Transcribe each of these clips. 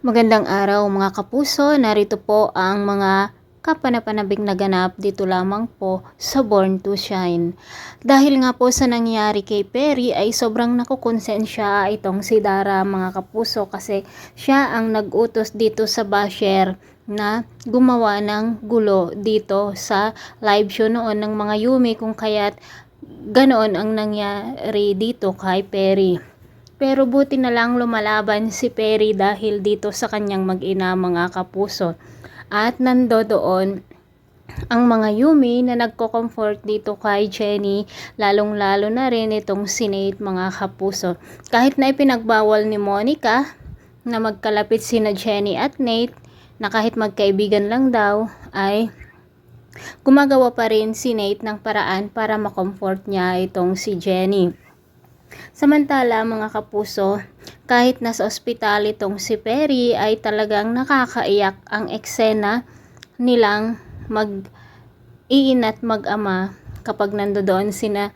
Magandang araw mga kapuso, narito po ang mga kapanapanabik na ganap dito lamang po sa Born to Shine. Dahil nga po sa nangyari kay Perry ay sobrang nakukonsensya itong si Dara mga kapuso kasi siya ang nag-utos dito sa basher na gumawa ng gulo dito sa live show noon ng mga Yumi kung kaya't ganoon ang nangyari dito kay Perry. Pero buti na lang lumalaban si Perry dahil dito sa kanyang mag-ina mga kapuso. At nandoon ang mga Yumi na nagko-comfort dito kay Jenny, lalong-lalo na rin itong si Nate mga kapuso. Kahit na ipinagbawal ni Monica na magkalapit sina Jenny at Nate, na kahit magkaibigan lang daw, ay gumagawa pa rin si Nate ng paraan para makomfort niya itong si Jenny. Samantala mga kapuso, kahit nasa ospital itong si Perry ay talagang nakakaiyak ang eksena nilang mag-iina at mag-ama kapag nandoon sina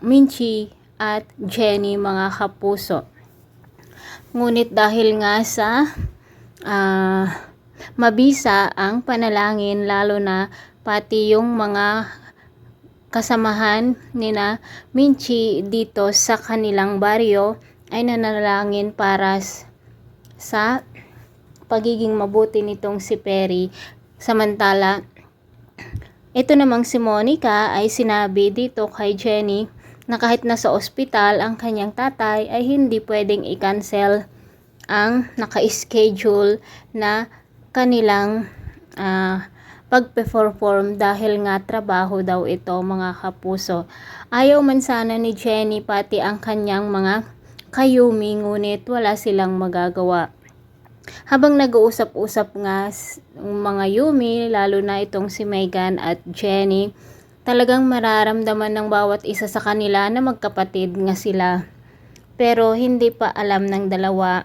Minchi at Jenny mga kapuso. Ngunit dahil nga sa mabisa ang panalangin, lalo na pati yung mga kasamahan nina Minchi dito sa kanilang baryo ay nanalangin para sa pagiging mabuti nitong si Perry. Samantala, ito namang si Monica ay sinabi dito kay Jenny na kahit nasa ospital ang kanyang tatay ay hindi pwedeng i-cancel ang naka-schedule na kanilang pag-perform dahil nga trabaho daw ito mga kapuso. Ayaw man sana ni Jenny pati ang kanyang mga kayumi, ngunit wala silang magagawa. Habang nag-uusap-usap nga mga Yumi, lalo na itong si Megan at Jenny, talagang mararamdaman ng bawat isa sa kanila na magkapatid nga sila. Pero hindi pa alam ng dalawa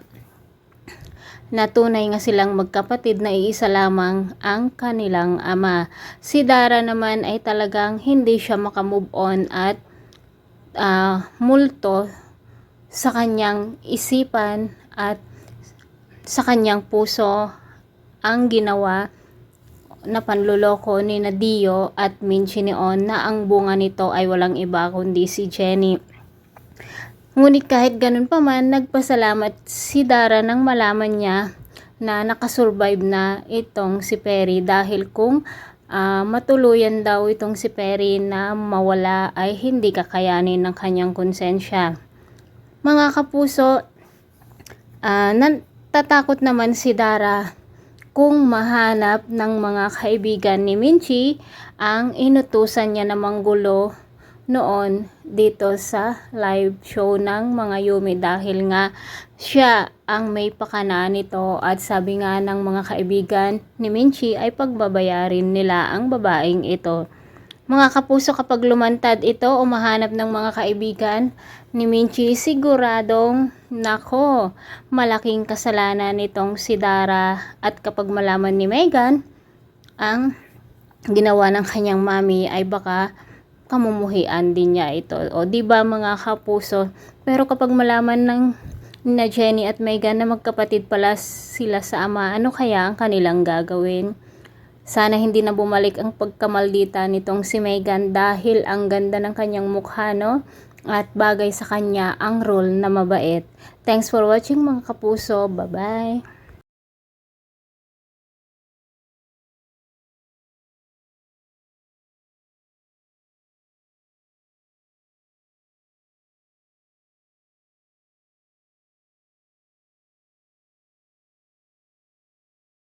na tunay nga silang magkapatid na iisa lamang ang kanilang ama. Si Dara naman ay talagang hindi siya makamove on at multo sa kanyang isipan at sa kanyang puso ang ginawa na panluloko ni Dio at Minchi noon, na ang bunga nito ay walang iba kundi si Jenny. Ngunit kahit ganun pa man, nagpasalamat si Dara nang malaman niya na nakasurvive na itong si Perry, dahil kung matuluyan daw itong si Perry na mawala ay hindi kakayanin ng kanyang konsensya. Mga kapuso, natatakot naman si Dara kung mahanap ng mga kaibigan ni Minchi ang inutusan niya na manggulo noon dito sa live show ng mga Yumi, dahil nga siya ang may pakana nito at sabi nga ng mga kaibigan ni Minchi ay pagbabayarin nila ang babaeng ito. Mga kapuso, kapag lumantad ito o mahanap ng mga kaibigan ni Minchi, siguradong nako, malaking kasalanan nitong si Dara. At kapag malaman ni Megan ang ginawa ng kanyang mami ay baka kamumuhian din niya ito. O di ba mga kapuso? Pero kapag malaman ng na Jenny at Megan na magkapatid pala sila sa ama, ano kaya ang kanilang gagawin? Sana hindi na bumalik ang pagkamaldita nitong si Megan, dahil ang ganda ng kanyang mukha, no? At bagay sa kanya ang role na mabait. Thanks for watching mga kapuso. Bye-bye!